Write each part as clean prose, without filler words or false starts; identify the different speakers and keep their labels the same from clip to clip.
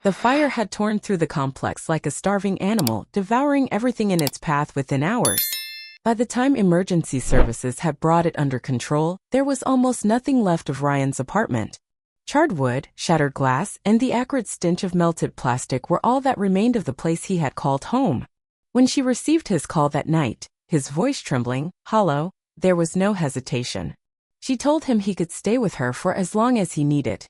Speaker 1: The fire had torn through the complex like a starving animal, devouring everything in its path within hours. By the time emergency services had brought it under control, there was almost nothing left of Ryan's apartment. Charred wood, shattered glass, and the acrid stench of melted plastic were all that remained of the place he had called home. When she received his call that night, his voice trembling, hollow, there was no hesitation. She told him he could stay with her for as long as he needed.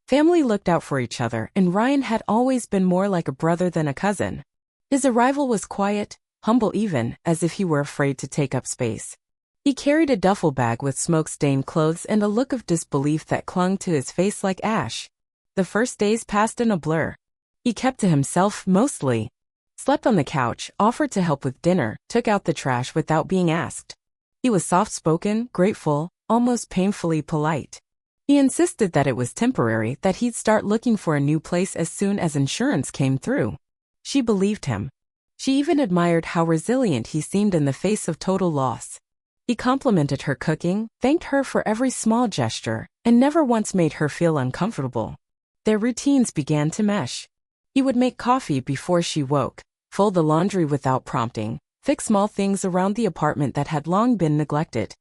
Speaker 1: Family looked out for each other, and Ryan had always been more like a brother than a cousin. His arrival was quiet, humble even, as if he were afraid to take up space. He carried a duffel bag with smoke-stained clothes and a look of disbelief that clung to his face like ash. The first days passed in a blur. He kept to himself mostly. Slept on the couch, offered to help with dinner, took out the trash without being asked. He was soft-spoken, grateful, almost painfully polite. He insisted that it was temporary, that he'd start looking for a new place as soon as insurance came through. She believed him. She even admired how resilient he seemed in the face of total loss. He complimented her cooking, thanked her for every small gesture, and never once made her feel uncomfortable. Their routines began to mesh. He would make coffee before she woke, fold the laundry without prompting, fix small things around the apartment that had long been neglected.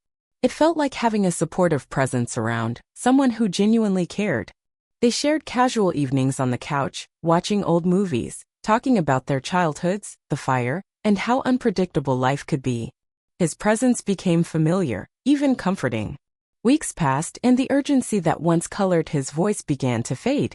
Speaker 1: It felt like having a supportive presence around, someone who genuinely cared. They shared casual evenings on the couch, watching old movies, talking about their childhoods, the fire, and how unpredictable life could be. His presence became familiar, even comforting. Weeks passed, and the urgency that once colored his voice began to fade.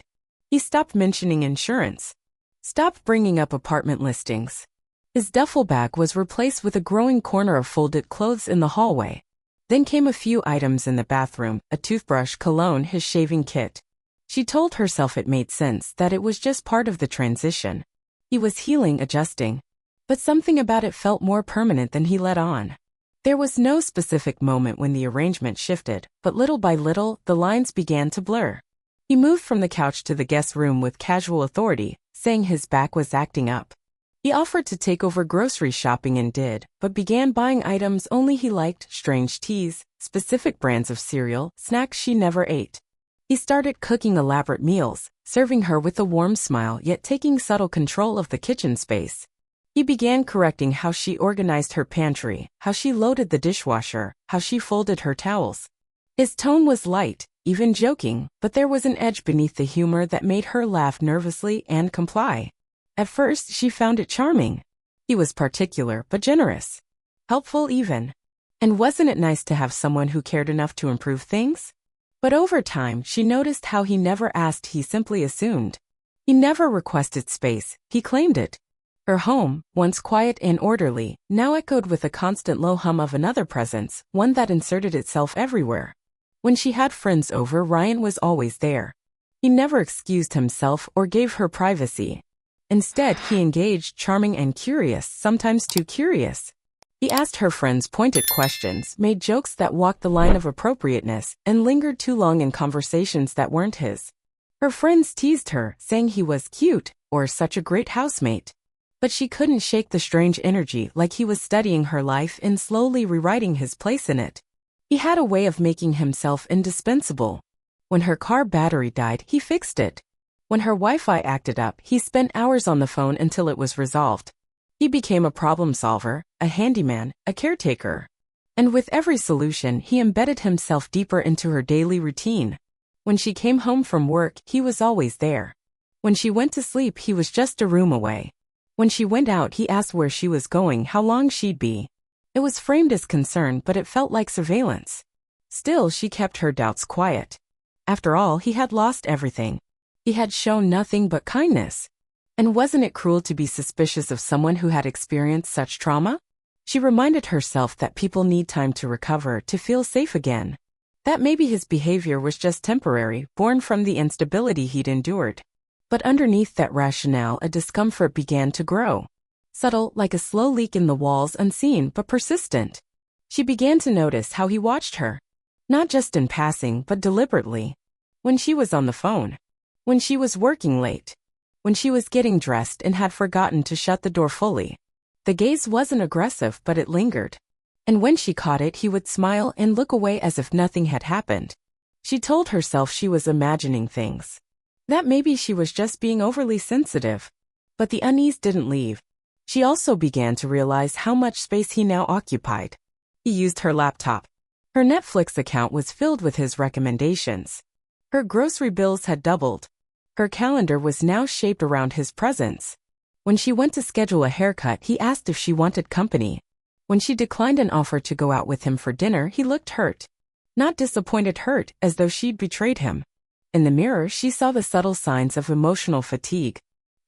Speaker 1: He stopped mentioning insurance. Stopped bringing up apartment listings. His duffel bag was replaced with a growing corner of folded clothes in the hallway. Then came a few items in the bathroom, a toothbrush, cologne, his shaving kit. She told herself it made sense, that it was just part of the transition. He was healing, adjusting. But something about it felt more permanent than he let on. There was no specific moment when the arrangement shifted, but little by little, the lines began to blur. He moved from the couch to the guest room with casual authority, saying his back was acting up. He offered to take over grocery shopping and did, but began buying items only he liked, strange teas, specific brands of cereal, snacks she never ate. He started cooking elaborate meals, serving her with a warm smile yet taking subtle control of the kitchen space. He began correcting how she organized her pantry, how she loaded the dishwasher, how she folded her towels. His tone was light, even joking, but there was an edge beneath the humor that made her laugh nervously and comply. At first, she found it charming. He was particular but generous. Helpful even. And wasn't it nice to have someone who cared enough to improve things? But over time, she noticed how he never asked, he simply assumed. He never requested space, he claimed it. Her home, once quiet and orderly, now echoed with a constant low hum of another presence, one that inserted itself everywhere. When she had friends over, Ryan was always there. He never excused himself or gave her privacy. Instead, he engaged, charming and curious, sometimes too curious. He asked her friends pointed questions, made jokes that walked the line of appropriateness, and lingered too long in conversations that weren't his. Her friends teased her, saying he was cute, or such a great housemate. But she couldn't shake the strange energy, like he was studying her life and slowly rewriting his place in it. He had a way of making himself indispensable. When her car battery died, he fixed it. When her Wi-Fi acted up, he spent hours on the phone until it was resolved. He became a problem solver, a handyman, a caretaker. And with every solution, he embedded himself deeper into her daily routine. When she came home from work, he was always there. When she went to sleep, he was just a room away. When she went out, he asked where she was going, how long she'd be. It was framed as concern, but it felt like surveillance. Still, she kept her doubts quiet. After all, he had lost everything. He had shown nothing but kindness. And wasn't it cruel to be suspicious of someone who had experienced such trauma? She reminded herself that people need time to recover, to feel safe again. That maybe his behavior was just temporary, born from the instability he'd endured. But underneath that rationale, a discomfort began to grow. Subtle, like a slow leak in the walls, unseen but persistent. She began to notice how he watched her. Not just in passing, but deliberately. When she was on the phone. When she was working late. When she was getting dressed and had forgotten to shut the door fully. The gaze wasn't aggressive, but it lingered. And when she caught it, he would smile and look away as if nothing had happened. She told herself she was imagining things. that maybe she was just being overly sensitive. But the unease didn't leave. She also began to realize how much space he now occupied. He used her laptop. Her Netflix account was filled with his recommendations. Her grocery bills had doubled. Her calendar was now shaped around his presence. When she went to schedule a haircut, he asked if she wanted company. When she declined an offer to go out with him for dinner, he looked hurt. Not disappointed, hurt, as though she'd betrayed him. In the mirror, she saw the subtle signs of emotional fatigue.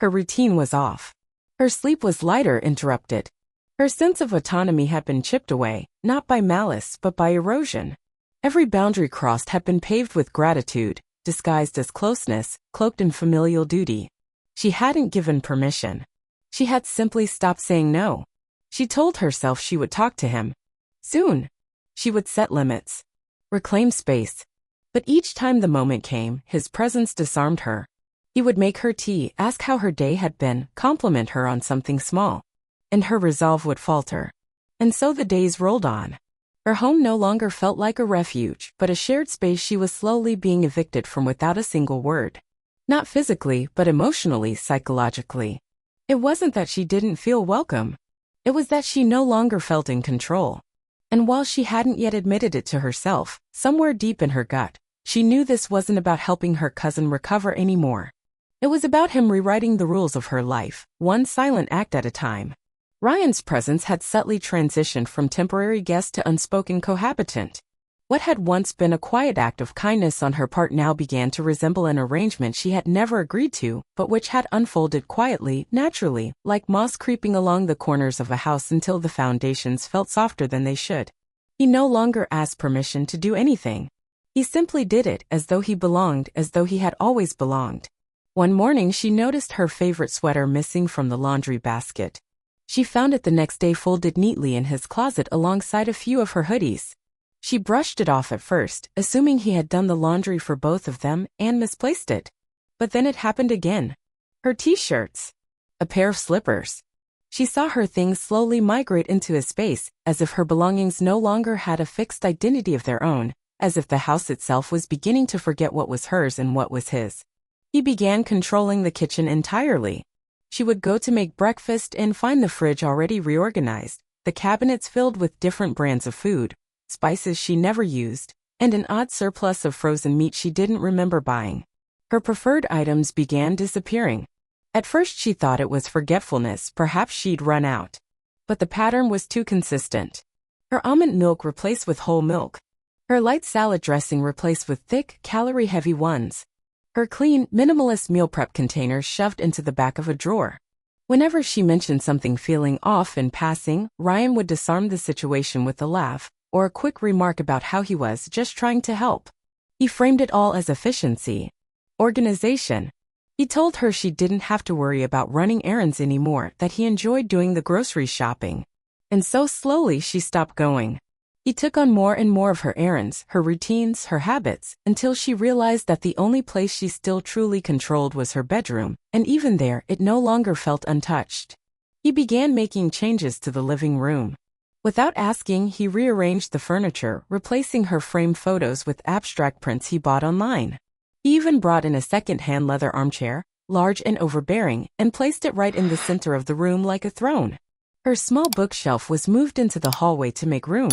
Speaker 1: Her routine was off. Her sleep was lighter, interrupted. Her sense of autonomy had been chipped away, not by malice but by erosion. Every boundary crossed had been paved with gratitude, disguised as closeness, cloaked in familial duty. She hadn't given permission. She had simply stopped saying no. She told herself she would talk to him. Soon. She would set limits. Reclaim space. But each time the moment came, his presence disarmed her. He would make her tea, ask how her day had been, compliment her on something small. And her resolve would falter. And so the days rolled on. Her home no longer felt like a refuge, but a shared space she was slowly being evicted from without a single word. Not physically, but emotionally, psychologically. It wasn't that she didn't feel welcome. It was that she no longer felt in control. And while she hadn't yet admitted it to herself, somewhere deep in her gut, she knew this wasn't about helping her cousin recover anymore. It was about him rewriting the rules of her life, one silent act at a time. Ryan's presence had subtly transitioned from temporary guest to unspoken cohabitant. What had once been a quiet act of kindness on her part now began to resemble an arrangement she had never agreed to, but which had unfolded quietly, naturally, like moss creeping along the corners of a house until the foundations felt softer than they should. He no longer asked permission to do anything. He simply did it, as though he belonged, as though he had always belonged. One morning she noticed her favorite sweater missing from the laundry basket. She found it the next day folded neatly in his closet alongside a few of her hoodies. She brushed it off at first, assuming he had done the laundry for both of them, and misplaced it. But then it happened again. Her t-shirts. A pair of slippers. She saw her things slowly migrate into his space, as if her belongings no longer had a fixed identity of their own, as if the house itself was beginning to forget what was hers and what was his. He began controlling the kitchen entirely. She would go to make breakfast and find the fridge already reorganized, the cabinets filled with different brands of food, spices she never used, and an odd surplus of frozen meat she didn't remember buying. Her preferred items began disappearing. At first she thought it was forgetfulness, perhaps she'd run out. But the pattern was too consistent. Her almond milk replaced with whole milk. Her light salad dressing replaced with thick, calorie-heavy ones. Her clean, minimalist meal prep containers shoved into the back of a drawer. Whenever she mentioned something feeling off in passing, Ryan would disarm the situation with a laugh, or a quick remark about how he was just trying to help. He framed it all as efficiency. Organization. He told her she didn't have to worry about running errands anymore, that he enjoyed doing the grocery shopping. And so slowly she stopped going. He took on more and more of her errands, her routines, her habits, until she realized that the only place she still truly controlled was her bedroom, and even there it no longer felt untouched. He began making changes to the living room. Without asking, he rearranged the furniture, replacing her framed photos with abstract prints he bought online. He even brought in a second-hand leather armchair, large and overbearing, and placed it right in the center of the room like a throne. Her small bookshelf was moved into the hallway to make room.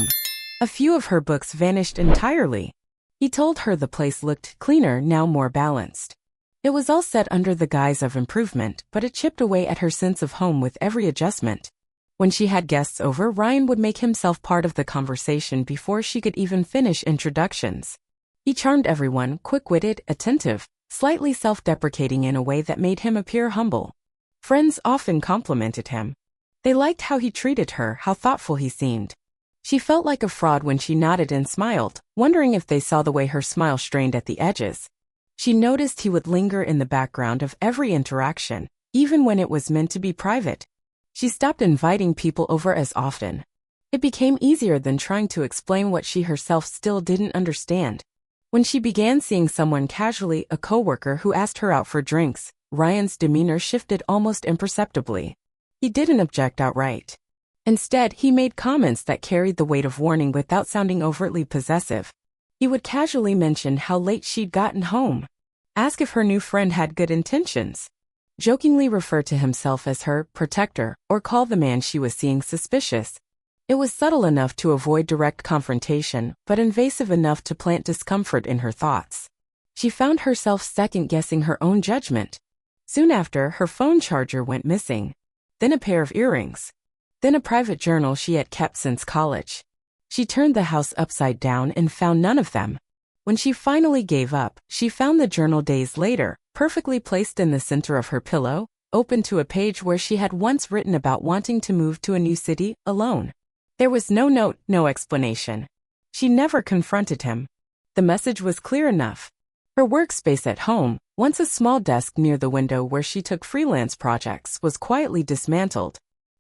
Speaker 1: A few of her books vanished entirely. He told her the place looked cleaner, now more balanced. It was all set under the guise of improvement, but it chipped away at her sense of home with every adjustment. When she had guests over, Ryan would make himself part of the conversation before she could even finish introductions. He charmed everyone, quick-witted, attentive, slightly self-deprecating in a way that made him appear humble. Friends often complimented him. They liked how he treated her, how thoughtful he seemed. She felt like a fraud when she nodded and smiled, wondering if they saw the way her smile strained at the edges. She noticed he would linger in the background of every interaction, even when it was meant to be private. She stopped inviting people over as often. It became easier than trying to explain what she herself still didn't understand. When she began seeing someone casually, a coworker who asked her out for drinks, Ryan's demeanor shifted almost imperceptibly. He didn't object outright. Instead, he made comments that carried the weight of warning without sounding overtly possessive. He would casually mention how late she'd gotten home. ask if her new friend had good intentions, jokingly refer to himself as her protector, or call the man she was seeing suspicious. It was subtle enough to avoid direct confrontation, but invasive enough to plant discomfort in her thoughts. She found herself second-guessing her own judgment. Soon after, her phone charger went missing. Then a pair of earrings. Then a private journal she had kept since college. She turned the house upside down and found none of them. When she finally gave up, she found the journal days later, perfectly placed in the center of her pillow, open to a page where she had once written about wanting to move to a new city, alone. There was no note, no explanation. She never confronted him. The message was clear enough. Her workspace at home, once a small desk near the window where she took freelance projects, was quietly dismantled.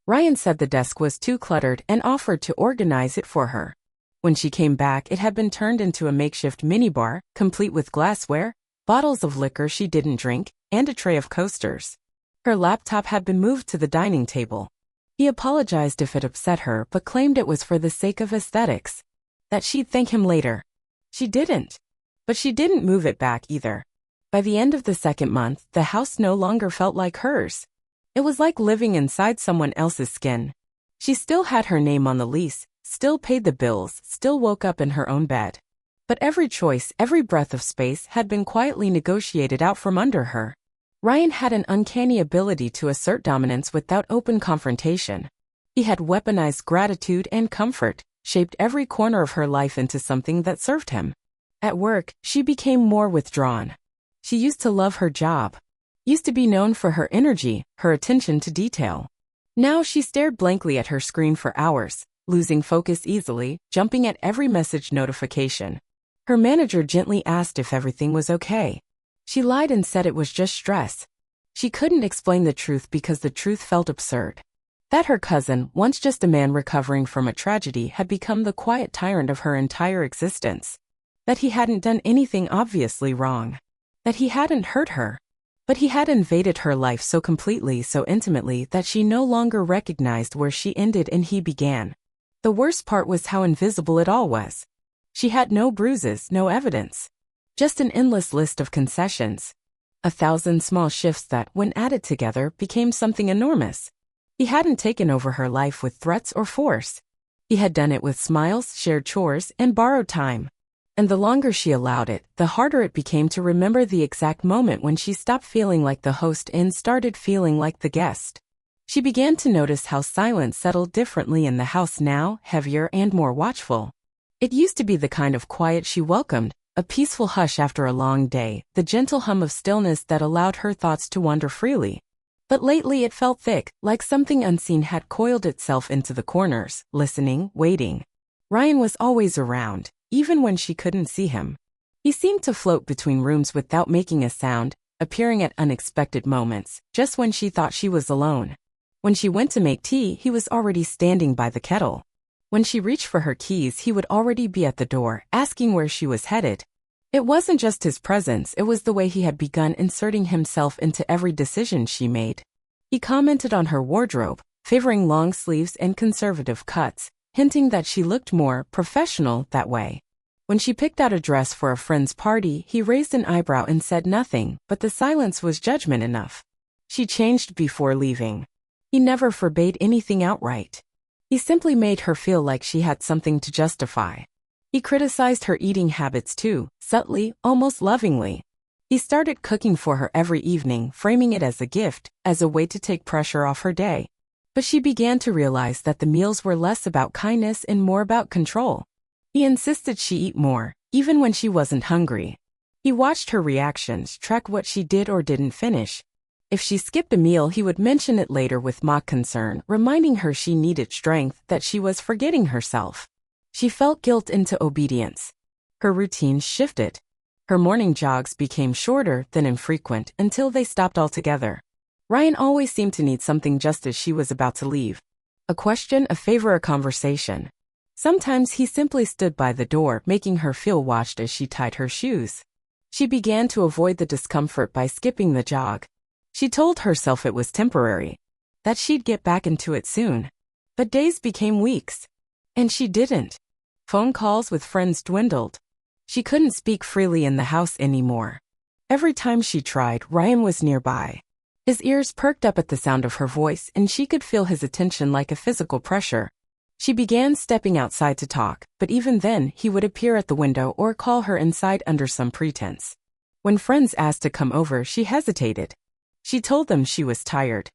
Speaker 1: Ryan said the desk was too cluttered and offered to organize it for her. When she came back, it had been turned into a makeshift minibar, complete with glassware, bottles of liquor she didn't drink, and a tray of coasters. Her laptop had been moved to the dining table. He apologized if it upset her, but claimed it was for the sake of aesthetics. That she'd thank him later. She didn't. But she didn't move it back either. By the end of the second month, the house no longer felt like hers. It was like living inside someone else's skin. She still had her name on the lease, still paid the bills, still woke up in her own bed. But every choice, every breath of space had been quietly negotiated out from under her. Ryan had an uncanny ability to assert dominance without open confrontation. He had weaponized gratitude and comfort, shaped every corner of her life into something that served him. At work, she became more withdrawn. She used to love her job. Used to be known for her energy, her attention to detail. Now she stared blankly at her screen for hours, losing focus easily, jumping at every message notification. Her manager gently asked if everything was okay. She lied and said it was just stress. She couldn't explain the truth because the truth felt absurd. That her cousin, once just a man recovering from a tragedy, had become the quiet tyrant of her entire existence. That he hadn't done anything obviously wrong. That he hadn't hurt her. But he had invaded her life so completely, so intimately, that she no longer recognized where she ended and he began. The worst part was how invisible it all was. She had no bruises, no evidence. Just an endless list of concessions. 1,000 small shifts that, when added together, became something enormous. He hadn't taken over her life with threats or force. He had done it with smiles, shared chores, and borrowed time. And the longer she allowed it, the harder it became to remember the exact moment when she stopped feeling like the host and started feeling like the guest. She began to notice how silence settled differently in the house now, heavier and more watchful. It used to be the kind of quiet she welcomed, a peaceful hush after a long day, the gentle hum of stillness that allowed her thoughts to wander freely. But lately it felt thick, like something unseen had coiled itself into the corners, listening, waiting. Ryan was always around, even when she couldn't see him. He seemed to float between rooms without making a sound, appearing at unexpected moments, just when she thought she was alone. When she went to make tea, he was already standing by the kettle. When she reached for her keys, he would already be at the door, asking where she was headed. It wasn't just his presence, it was the way he had begun inserting himself into every decision she made. He commented on her wardrobe, favoring long sleeves and conservative cuts, hinting that she looked more professional that way. When she picked out a dress for a friend's party, he raised an eyebrow and said nothing, but the silence was judgment enough. She changed before leaving. He never forbade anything outright. He simply made her feel like she had something to justify. He criticized her eating habits too, subtly, almost lovingly. He started cooking for her every evening, framing it as a gift, as a way to take pressure off her day. But she began to realize that the meals were less about kindness and more about control. He insisted she eat more, even when she wasn't hungry. He watched her reactions, tracked what she did or didn't finish. If she skipped a meal, he would mention it later with mock concern, reminding her she needed strength, that she was forgetting herself. She felt guilt into obedience. Her routine shifted. Her morning jogs became shorter than infrequent until they stopped altogether. Ryan always seemed to need something just as she was about to leave. A question, a favor, a conversation. Sometimes he simply stood by the door, making her feel watched as she tied her shoes. She began to avoid the discomfort by skipping the jog. She told herself it was temporary, that she'd get back into it soon. But days became weeks. And she didn't. Phone calls with friends dwindled. She couldn't speak freely in the house anymore. Every time she tried, Ryan was nearby. His ears perked up at the sound of her voice, and she could feel his attention like a physical pressure. She began stepping outside to talk, but even then he would appear at the window or call her inside under some pretense. When friends asked to come over, she hesitated. She told them she was tired.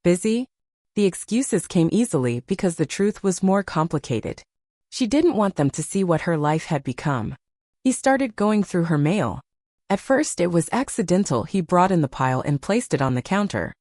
Speaker 1: Busy? The excuses came easily because the truth was more complicated. She didn't want them to see what her life had become. He started going through her mail. At first it was accidental. He brought in the pile and placed it on the counter.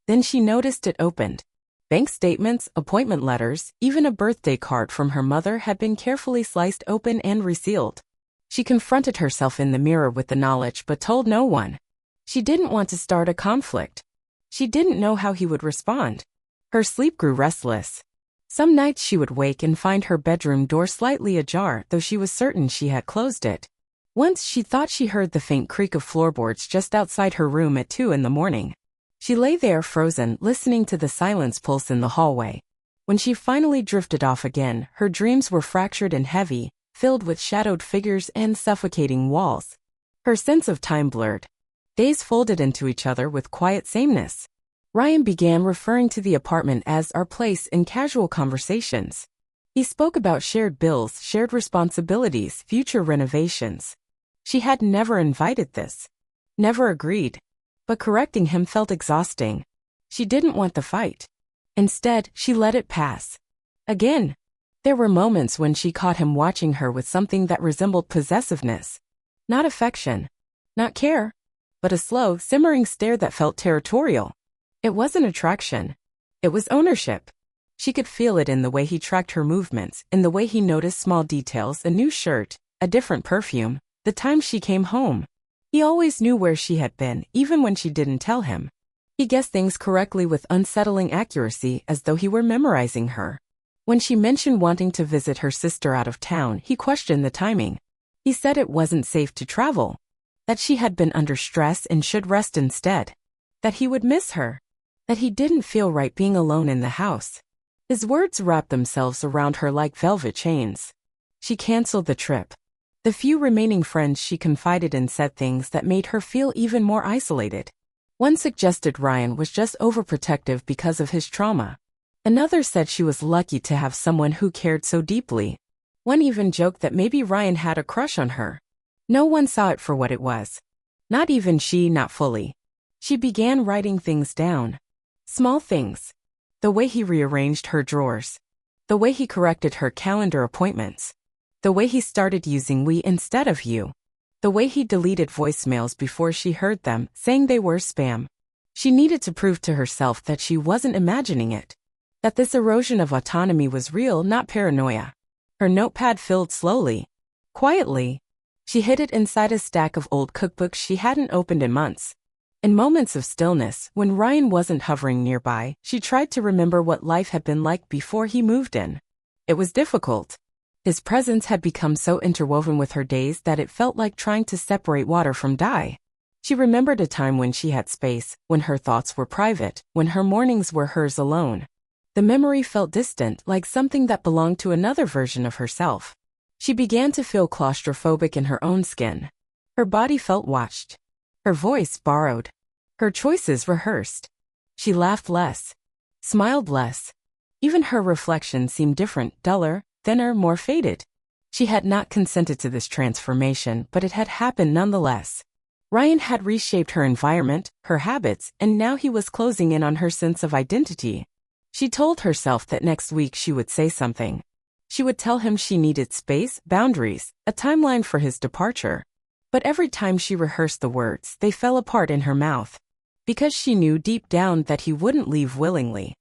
Speaker 1: Then she noticed it opened. Bank statements, appointment letters, even a birthday card from her mother had been carefully sliced open and resealed. She confronted herself in the mirror with the knowledge but told no one. She didn't want to start a conflict. She didn't know how he would respond. Her sleep grew restless. Some nights she would wake and find her bedroom door slightly ajar, though she was certain she had closed it. Once she thought she heard the faint creak of floorboards just outside her room at 2 in the morning. She lay there frozen, listening to the silence pulse in the hallway. When she finally drifted off again, her dreams were fractured and heavy, filled with shadowed figures and suffocating walls. Her sense of time blurred. Days folded into each other with quiet sameness. Ryan began referring to the apartment as our place in casual conversations. He spoke about shared bills, shared responsibilities, future renovations. She had never invited this. Never agreed. But correcting him felt exhausting. She didn't want the fight. Instead, she let it pass. Again. There were moments when she caught him watching her with something that resembled possessiveness. Not affection. Not care. But a slow, simmering stare that felt territorial. It wasn't attraction. It was ownership. She could feel it in the way he tracked her movements, in the way he noticed small details, a new shirt, a different perfume, the time she came home. He always knew where she had been, even when she didn't tell him. He guessed things correctly with unsettling accuracy, as though he were memorizing her. When she mentioned wanting to visit her sister out of town, he questioned the timing. He said it wasn't safe to travel. That she had been under stress and should rest instead. That he would miss her. That he didn't feel right being alone in the house. His words wrapped themselves around her like velvet chains. She canceled the trip. The few remaining friends she confided in said things that made her feel even more isolated. One suggested Ryan was just overprotective because of his trauma. Another said she was lucky to have someone who cared so deeply. One even joked that maybe Ryan had a crush on her. No one saw it for what it was. Not even she, not fully. She began writing things down. Small things. The way he rearranged her drawers. The way he corrected her calendar appointments. The way he started using we instead of you. The way he deleted voicemails before she heard them, saying they were spam. She needed to prove to herself that she wasn't imagining it. That this erosion of autonomy was real, not paranoia. Her notepad filled slowly. Quietly. She hid it inside a stack of old cookbooks she hadn't opened in months. In moments of stillness, when Ryan wasn't hovering nearby, she tried to remember what life had been like before he moved in. It was difficult. His presence had become so interwoven with her days that it felt like trying to separate water from dye. She remembered a time when she had space, when her thoughts were private, when her mornings were hers alone. The memory felt distant, like something that belonged to another version of herself. She began to feel claustrophobic in her own skin. Her body felt watched. Her voice borrowed. Her choices rehearsed. She laughed less. Smiled less. Even her reflection seemed different, duller, thinner, more faded. She had not consented to this transformation, but it had happened nonetheless. Ryan had reshaped her environment, her habits, and now he was closing in on her sense of identity. She told herself that next week she would say something. She would tell him she needed space, boundaries, a timeline for his departure. But every time she rehearsed the words, they fell apart in her mouth. Because she knew deep down that he wouldn't leave willingly.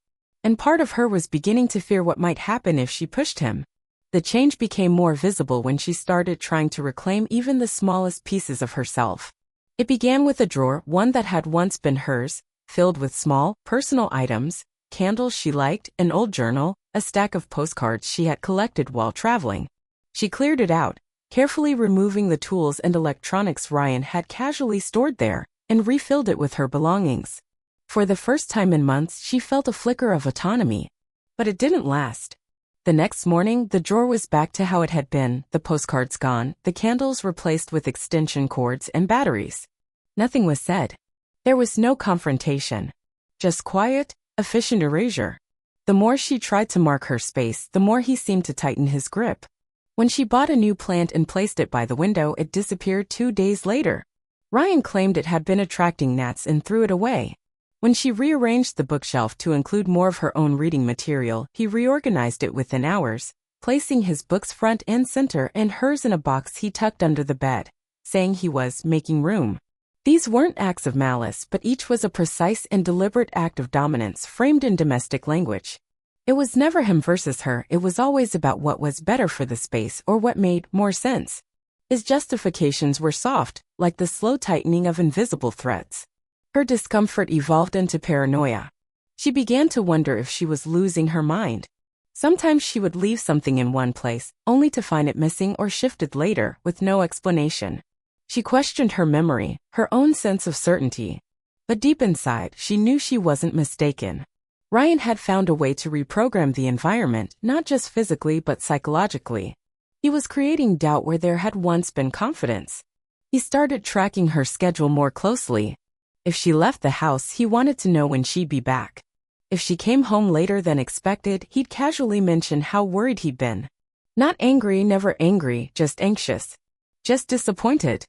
Speaker 1: And part of her was beginning to fear what might happen if she pushed him. The change became more visible when she started trying to reclaim even the smallest pieces of herself. It began with a drawer, one that had once been hers, filled with small, personal items, candles she liked, an old journal, a stack of postcards she had collected while traveling. She cleared it out, carefully removing the tools and electronics Ryan had casually stored there, and refilled it with her belongings. For the first time in months, she felt a flicker of autonomy. But it didn't last. The next morning, the drawer was back to how it had been, the postcards gone, the candles replaced with extension cords and batteries. Nothing was said. There was no confrontation. Just quiet, efficient erasure. The more she tried to mark her space, the more he seemed to tighten his grip. When she bought a new plant and placed it by the window, it disappeared 2 days later. Ryan claimed it had been attracting gnats and threw it away. When she rearranged the bookshelf to include more of her own reading material, he reorganized it within hours, placing his books front and center and hers in a box he tucked under the bed, saying he was making room. These weren't acts of malice, but each was a precise and deliberate act of dominance framed in domestic language. It was never him versus her, it was always about what was better for the space or what made more sense. His justifications were soft, like the slow tightening of invisible threads. Her discomfort evolved into paranoia. She began to wonder if she was losing her mind. Sometimes she would leave something in one place, only to find it missing or shifted later, with no explanation. She questioned her memory, her own sense of certainty. But deep inside, she knew she wasn't mistaken. Ryan had found a way to reprogram the environment, not just physically but psychologically. He was creating doubt where there had once been confidence. He started tracking her schedule more closely. If she left the house, he wanted to know when she'd be back. If she came home later than expected, he'd casually mention how worried he'd been. Not angry, never angry, just anxious. Just disappointed.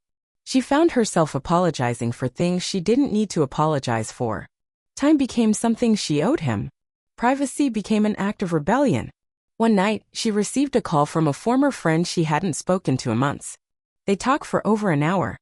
Speaker 1: She found herself apologizing for things she didn't need to apologize for. Time became something she owed him. Privacy became an act of rebellion. One night, she received a call from a former friend she hadn't spoken to in months. They talked for over an hour.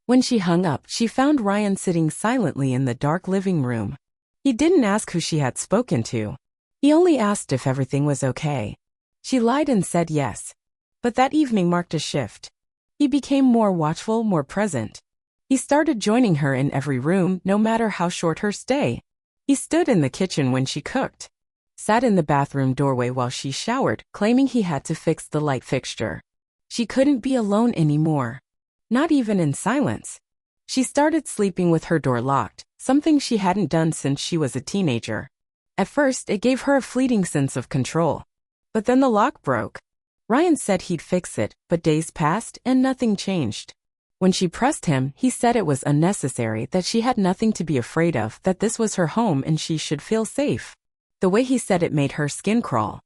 Speaker 1: When she hung up, she found Ryan sitting silently in the dark living room. He didn't ask who she had spoken to. He only asked if everything was okay. She lied and said yes. But that evening marked a shift. He became more watchful, more present. He started joining her in every room, no matter how short her stay. He stood in the kitchen when she cooked. Sat in the bathroom doorway while she showered, claiming he had to fix the light fixture. She couldn't be alone anymore. Not even in silence. She started sleeping with her door locked, something she hadn't done since she was a teenager. At first, it gave her a fleeting sense of control. But then the lock broke. Ryan said he'd fix it, but days passed and nothing changed. When she pressed him, he said it was unnecessary, that she had nothing to be afraid of, that this was her home and she should feel safe. The way he said it made her skin crawl.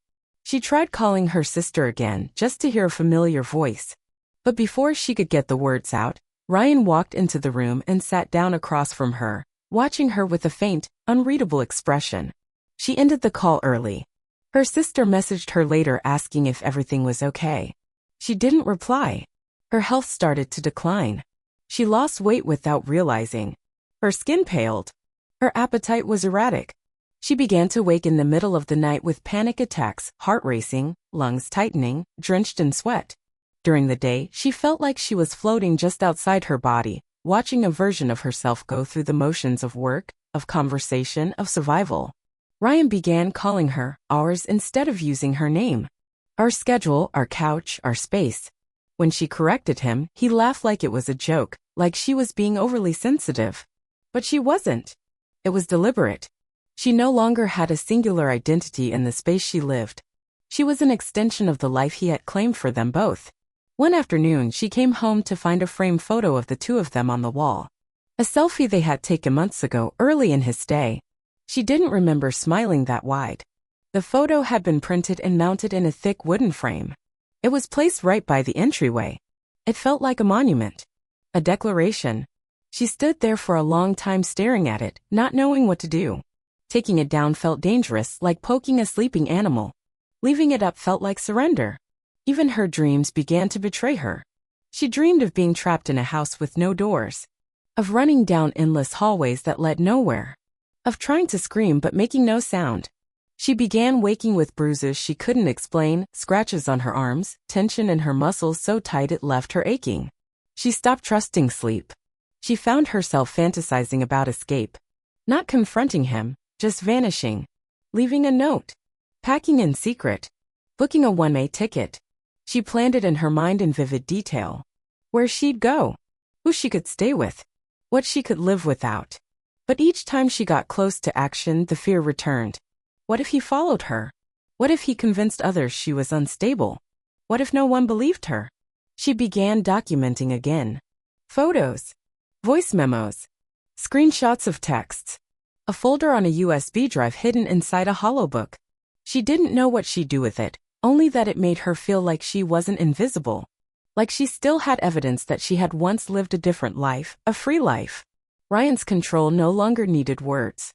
Speaker 1: She tried calling her sister again, just to hear a familiar voice. But before she could get the words out, Ryan walked into the room and sat down across from her, watching her with a faint, unreadable expression. She ended the call early. Her sister messaged her later asking if everything was okay. She didn't reply. Her health started to decline. She lost weight without realizing. Her skin paled. Her appetite was erratic. She began to wake in the middle of the night with panic attacks, heart racing, lungs tightening, drenched in sweat. During the day, she felt like she was floating just outside her body, watching a version of herself go through the motions of work, of conversation, of survival. Ryan began calling her ours instead of using her name. Our schedule, our couch, our space. When she corrected him, he laughed like it was a joke, like she was being overly sensitive. But she wasn't. It was deliberate. She no longer had a singular identity in the space she lived. She was an extension of the life he had claimed for them both. One afternoon, she came home to find a framed photo of the two of them on the wall. A selfie they had taken months ago, early in his stay. She didn't remember smiling that wide. The photo had been printed and mounted in a thick wooden frame. It was placed right by the entryway. It felt like a monument. A declaration. She stood there for a long time staring at it, not knowing what to do. Taking it down felt dangerous, like poking a sleeping animal. Leaving it up felt like surrender. Even her dreams began to betray her. She dreamed of being trapped in a house with no doors. Of running down endless hallways that led nowhere. Of trying to scream but making no sound. She began waking with bruises she couldn't explain, scratches on her arms, tension in her muscles so tight it left her aching. She stopped trusting sleep. She found herself fantasizing about escape. Not confronting him, just vanishing. Leaving a note. Packing in secret. Booking a one-way ticket. She planned it in her mind in vivid detail. Where she'd go. Who she could stay with. What she could live without. But each time she got close to action, the fear returned. What if he followed her? What if he convinced others she was unstable? What if no one believed her? She began documenting again. Photos. voice memos, screenshots of texts, a folder on a USB drive hidden inside a hollow book. She didn't know what she'd do with it, only that it made her feel like she wasn't invisible. Like she still had evidence that she had once lived a different life, a free life. Ryan's control no longer needed words.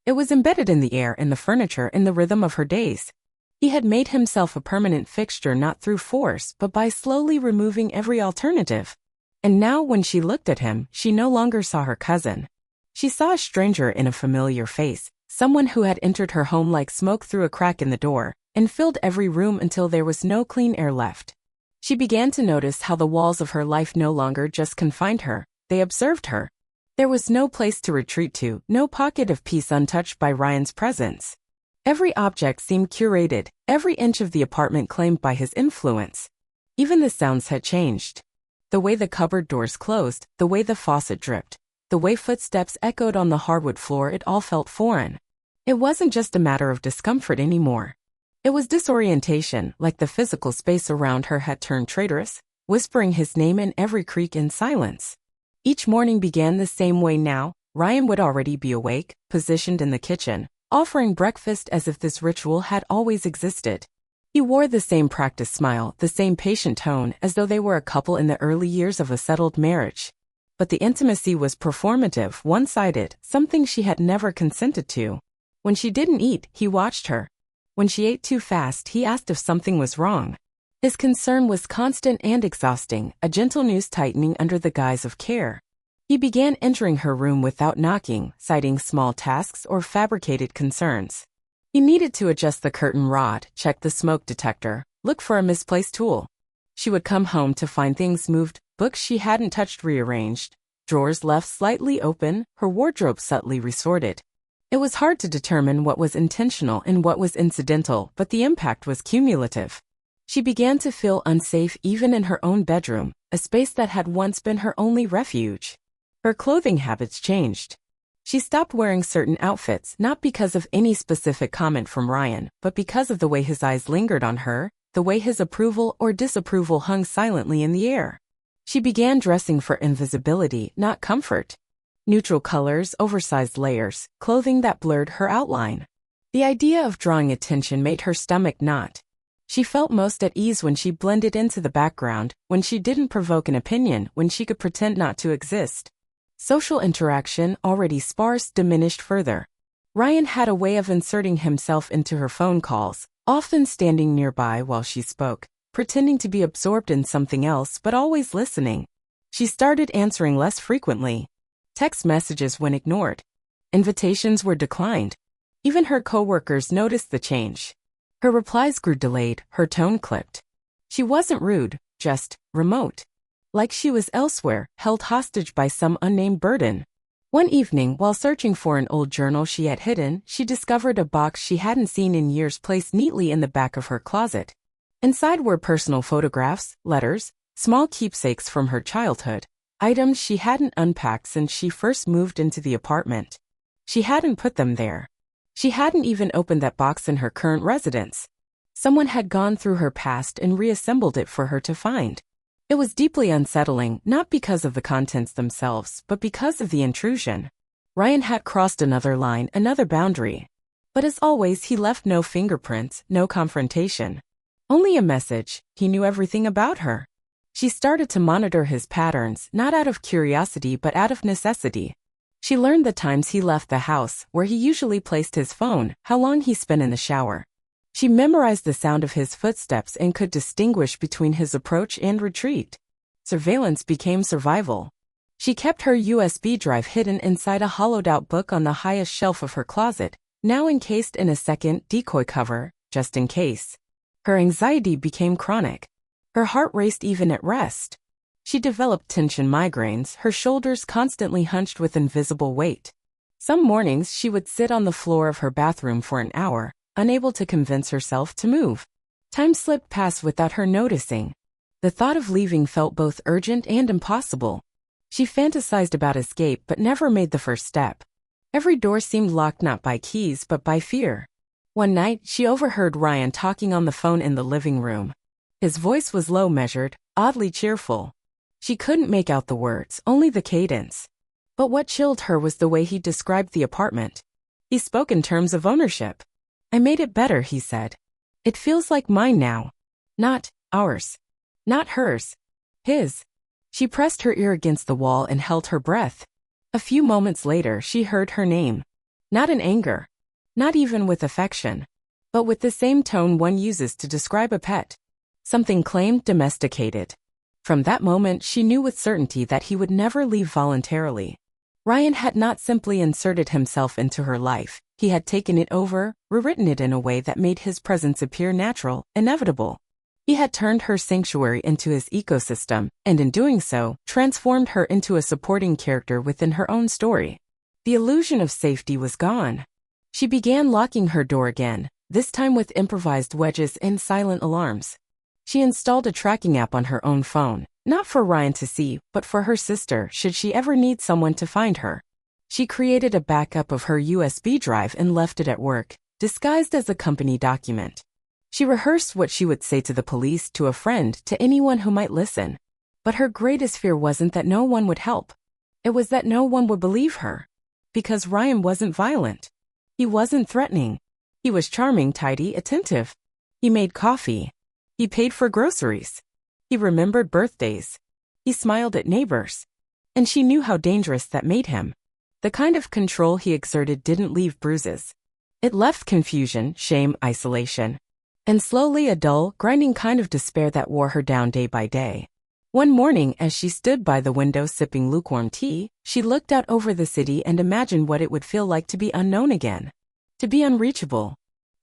Speaker 1: It was embedded in the air, in the furniture, in the rhythm of her days. He had made himself a permanent fixture not through force but by slowly removing every alternative. And now when she looked at him, she no longer saw her cousin. She saw a stranger in a familiar face, someone who had entered her home like smoke through a crack in the door, and filled every room until there was no clean air left. She began to notice how the walls of her life no longer just confined her, they observed her. There was no place to retreat to, no pocket of peace untouched by Ryan's presence. Every object seemed curated, every inch of the apartment claimed by his influence. Even the sounds had changed. The way the cupboard doors closed, the way the faucet dripped, the way footsteps echoed on the hardwood floor, it all felt foreign. It wasn't just a matter of discomfort anymore. It was disorientation, like the physical space around her had turned traitorous, whispering his name in every creak in silence. Each morning began the same way now. Ryan would already be awake, positioned in the kitchen, offering breakfast as if this ritual had always existed. He wore the same practiced smile, the same patient tone, as though they were a couple in the early years of a settled marriage. But the intimacy was performative, one-sided, something she had never consented to. When she didn't eat, he watched her. When she ate too fast, he asked if something was wrong. His concern was constant and exhausting, a gentle noose tightening under the guise of care. He began entering her room without knocking, citing small tasks or fabricated concerns. He needed to adjust the curtain rod, check the smoke detector, look for a misplaced tool. She would come home to find things moved, books she hadn't touched rearranged, drawers left slightly open, her wardrobe subtly resorted. It was hard to determine what was intentional and what was incidental, but the impact was cumulative. She began to feel unsafe even in her own bedroom, a space that had once been her only refuge. Her clothing habits changed. She stopped wearing certain outfits, not because of any specific comment from Ryan, but because of the way his eyes lingered on her, the way his approval or disapproval hung silently in the air. She began dressing for invisibility, not comfort. Neutral colors, oversized layers, clothing that blurred her outline. The idea of drawing attention made her stomach knot. She felt most at ease when she blended into the background, when she didn't provoke an opinion, when she could pretend not to exist. Social interaction, already sparse, diminished further. Ryan had a way of inserting himself into her phone calls, often standing nearby while she spoke, pretending to be absorbed in something else but always listening. She started answering less frequently. Text messages went ignored. Invitations were declined. Even her coworkers noticed the change. Her replies grew delayed, her tone clipped. She wasn't rude, just remote. Like she was elsewhere, held hostage by some unnamed burden. One evening, while searching for an old journal she had hidden, she discovered a box she hadn't seen in years placed neatly in the back of her closet. Inside were personal photographs, letters, small keepsakes from her childhood, items she hadn't unpacked since she first moved into the apartment. She hadn't put them there. She hadn't even opened that box in her current residence. Someone had gone through her past and reassembled it for her to find. It was deeply unsettling, not because of the contents themselves, but because of the intrusion. Ryan had crossed another line, another boundary. But as always, he left no fingerprints, no confrontation. Only a message. He knew everything about her. She started to monitor his patterns, not out of curiosity but out of necessity. She learned the times he left the house, where he usually placed his phone, how long he spent in the shower. She memorized the sound of his footsteps and could distinguish between his approach and retreat. Surveillance became survival. She kept her USB drive hidden inside a hollowed-out book on the highest shelf of her closet, now encased in a second decoy cover, just in case. Her anxiety became chronic. Her heart raced even at rest. She developed tension migraines, her shoulders constantly hunched with invisible weight. Some mornings she would sit on the floor of her bathroom for an hour, unable to convince herself to move. Time slipped past without her noticing. The thought of leaving felt both urgent and impossible. She fantasized about escape but never made the first step. Every door seemed locked not by keys but by fear. One night, she overheard Ryan talking on the phone in the living room. His voice was low, measured, oddly cheerful. She couldn't make out the words, only the cadence. But what chilled her was the way he described the apartment. He spoke in terms of ownership. "I made it better," he said. "It feels like mine now. Not ours. Not hers. His." She pressed her ear against the wall and held her breath. A few moments later, she heard her name. Not in anger. Not even with affection. But with the same tone one uses to describe a pet. Something claimed, domesticated. From that moment, she knew with certainty that he would never leave voluntarily. Ryan had not simply inserted himself into her life. He had taken it over, rewritten it in a way that made his presence appear natural, inevitable. He had turned her sanctuary into his ecosystem, and in doing so, transformed her into a supporting character within her own story. The illusion of safety was gone. She began locking her door again, this time with improvised wedges and silent alarms. She installed a tracking app on her own phone, not for Ryan to see, but for her sister should she ever need someone to find her. She created a backup of her USB drive and left it at work, disguised as a company document. She rehearsed what she would say to the police, to a friend, to anyone who might listen. But her greatest fear wasn't that no one would help. It was that no one would believe her. Because Ryan wasn't violent. He wasn't threatening. He was charming, tidy, attentive. He made coffee. He paid for groceries. He remembered birthdays. He smiled at neighbors. And she knew how dangerous that made him. The kind of control he exerted didn't leave bruises. It left confusion, shame, isolation. And slowly a dull, grinding kind of despair that wore her down day by day. One morning, as she stood by the window sipping lukewarm tea, she looked out over the city and imagined what it would feel like to be unknown again. To be unreachable.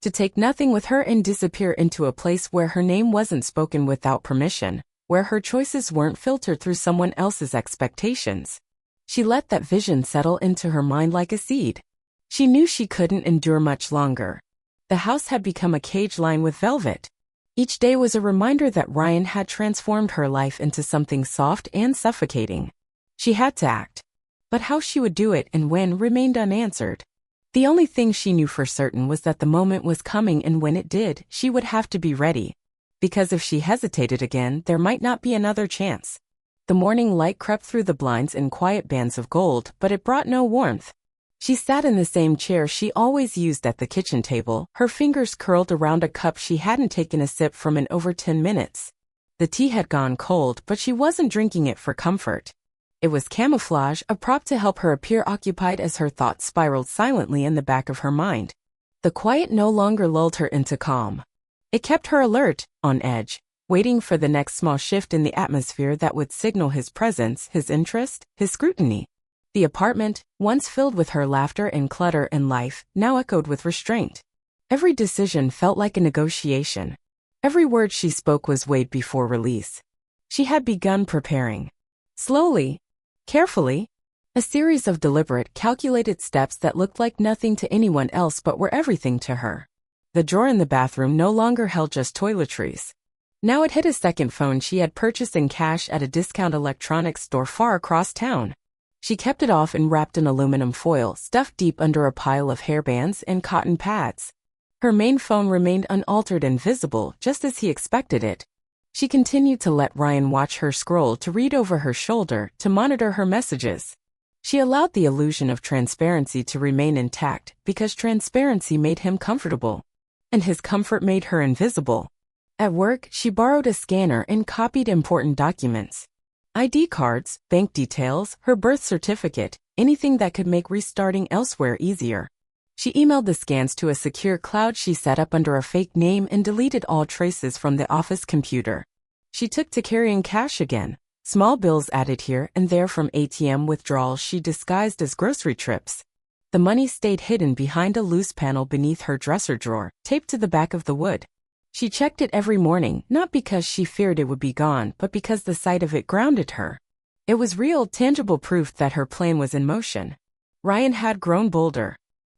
Speaker 1: To take nothing with her and disappear into a place where her name wasn't spoken without permission, where her choices weren't filtered through someone else's expectations. She let that vision settle into her mind like a seed. She knew she couldn't endure much longer. The house had become a cage lined with velvet. Each day was a reminder that Ryan had transformed her life into something soft and suffocating. She had to act. But how she would do it and when remained unanswered. The only thing she knew for certain was that the moment was coming, and when it did, she would have to be ready. Because if she hesitated again, there might not be another chance. The morning light crept through the blinds in quiet bands of gold, but it brought no warmth. She sat in the same chair she always used at the kitchen table, her fingers curled around a cup she hadn't taken a sip from in over 10 minutes. The tea had gone cold, but she wasn't drinking it for comfort. It was camouflage, a prop to help her appear occupied as her thoughts spiraled silently in the back of her mind. The quiet no longer lulled her into calm. It kept her alert, on edge, waiting for the next small shift in the atmosphere that would signal his presence, his interest, his scrutiny. The apartment, once filled with her laughter and clutter and life, now echoed with restraint. Every decision felt like a negotiation. Every word she spoke was weighed before release. She had begun preparing. Slowly, carefully, a series of deliberate, calculated steps that looked like nothing to anyone else but were everything to her. The drawer in the bathroom no longer held just toiletries. Now it hid a second phone she had purchased in cash at a discount electronics store far across town. She kept it off and wrapped in aluminum foil, stuffed deep under a pile of hairbands and cotton pads. Her main phone remained unaltered and visible, just as he expected it. She continued to let Ryan watch her scroll, to read over her shoulder, to monitor her messages. She allowed the illusion of transparency to remain intact, because transparency made him comfortable. And his comfort made her invisible. At work, she borrowed a scanner and copied important documents. ID cards, bank details, her birth certificate, anything that could make restarting elsewhere easier. She emailed the scans to a secure cloud she set up under a fake name and deleted all traces from the office computer. She took to carrying cash again, small bills added here and there from ATM withdrawals she disguised as grocery trips. The money stayed hidden behind a loose panel beneath her dresser drawer, taped to the back of the wood. She checked it every morning, not because she feared it would be gone, but because the sight of it grounded her. It was real, tangible proof that her plan was in motion. Ryan had grown bolder.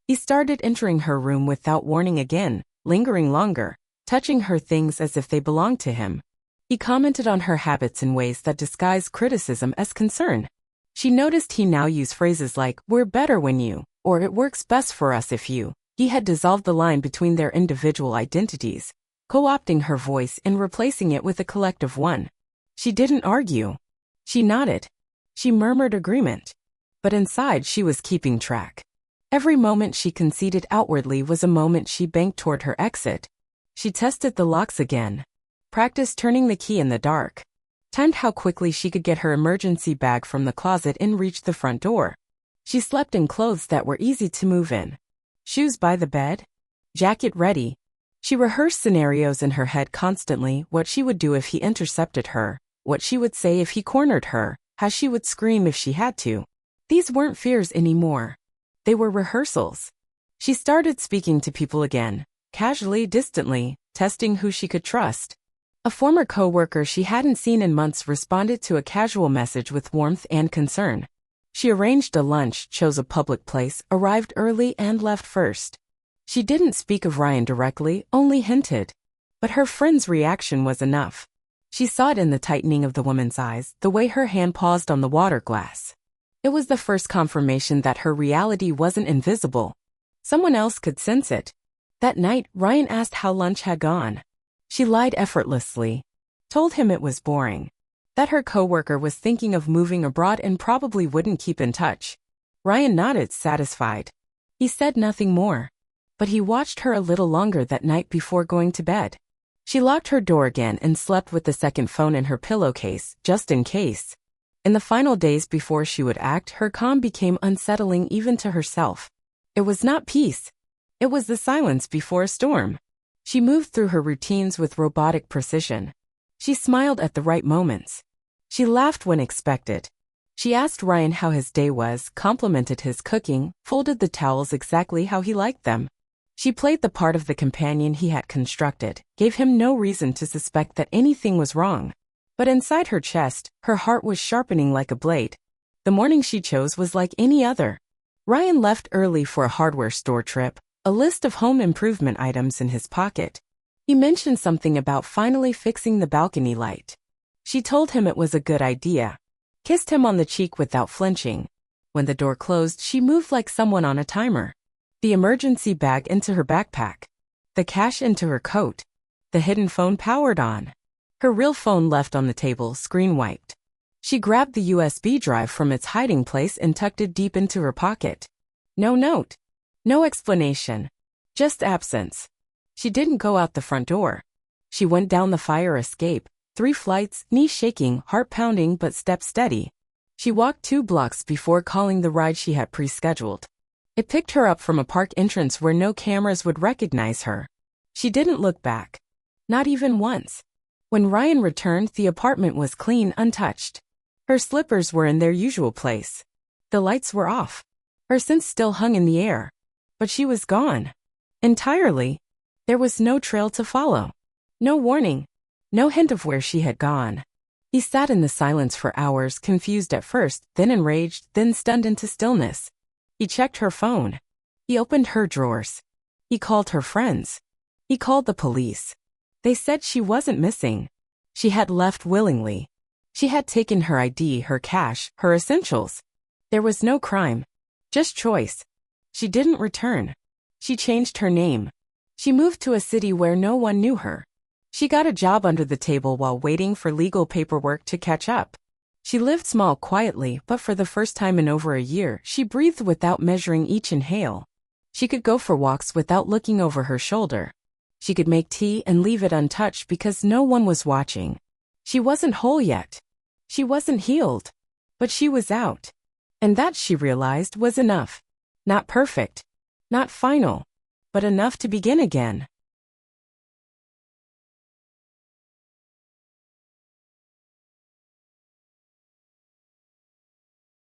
Speaker 1: He started entering her room without warning again, lingering longer, touching her things as if they belonged to him. He commented on her habits in ways that disguised criticism as concern. She noticed he now used phrases like, "We're better when you," or "It works best for us if you." He had dissolved the line between their individual identities, co-opting her voice and replacing it with a collective one. She didn't argue. She nodded. She murmured agreement. but inside she was keeping track. Every moment she conceded outwardly was a moment she banked toward her exit. She tested the locks again. Practiced turning the key in the dark. Timed how quickly she could get her emergency bag from the closet and reach the front door. She slept in clothes that were easy to move in. Shoes by the bed. Jacket ready. She rehearsed scenarios in her head constantly, what she would do if he intercepted her, what she would say if he cornered her, how she would scream if she had to. These weren't fears anymore. They were rehearsals. She started speaking to people again, casually, distantly, testing who she could trust. A former co-worker she hadn't seen in months responded to a casual message with warmth and concern. She arranged a lunch, chose a public place, arrived early and left first. She didn't speak of Ryan directly, only hinted. But her friend's reaction was enough. She saw it in the tightening of the woman's eyes, the way her hand paused on the water glass. It was the first confirmation that her reality wasn't invisible. Someone else could sense it. That night, Ryan asked how lunch had gone. She lied effortlessly. Told him it was boring. That her coworker was thinking of moving abroad and probably wouldn't keep in touch. Ryan nodded, satisfied. He said nothing more. But he watched her a little longer that night before going to bed. She locked her door again and slept with the second phone in her pillowcase, just in case. In the final days before she would act, her calm became unsettling even to herself. It was not peace. It was the silence before a storm. She moved through her routines with robotic precision. She smiled at the right moments. She laughed when expected. She asked Ryan how his day was, complimented his cooking, folded the towels exactly how he liked them. She played the part of the companion he had constructed, gave him no reason to suspect that anything was wrong. But inside her chest, her heart was sharpening like a blade. The morning she chose was like any other. Ryan left early for a hardware store trip, a list of home improvement items in his pocket. He mentioned something about finally fixing the balcony light. She told him it was a good idea. Kissed him on the cheek without flinching. When the door closed, she moved like someone on a timer. The emergency bag into her backpack. The cash into her coat. The hidden phone powered on. Her real phone left on the table, screen wiped. She grabbed the USB drive from its hiding place and tucked it deep into her pocket. No note. No explanation. Just absence. She didn't go out the front door. She went down the fire escape, 3 flights, knees shaking, heart pounding but step steady. She walked 2 blocks before calling the ride she had pre-scheduled. It picked her up from a park entrance where no cameras would recognize her. She didn't look back. Not even once. When Ryan returned, the apartment was clean, untouched. Her slippers were in their usual place. The lights were off. Her scent still hung in the air. But she was gone. Entirely. There was no trail to follow. No warning. No hint of where she had gone. He sat in the silence for hours, confused at first, then enraged, then stunned into stillness. He checked her phone. He opened her drawers. He called her friends. He called the police. They said she wasn't missing. She had left willingly. She had taken her ID, her cash, her essentials. There was no crime. Just choice. She didn't return. She changed her name. She moved to a city where no one knew her. She got a job under the table while waiting for legal paperwork to catch up. She lived small, quietly, but for the first time in over a year, she breathed without measuring each inhale. She could go for walks without looking over her shoulder. She could make tea and leave it untouched because no one was watching. She wasn't whole yet. She wasn't healed. But she was out. And that, she realized, was enough. Not perfect. Not final. But enough to begin again.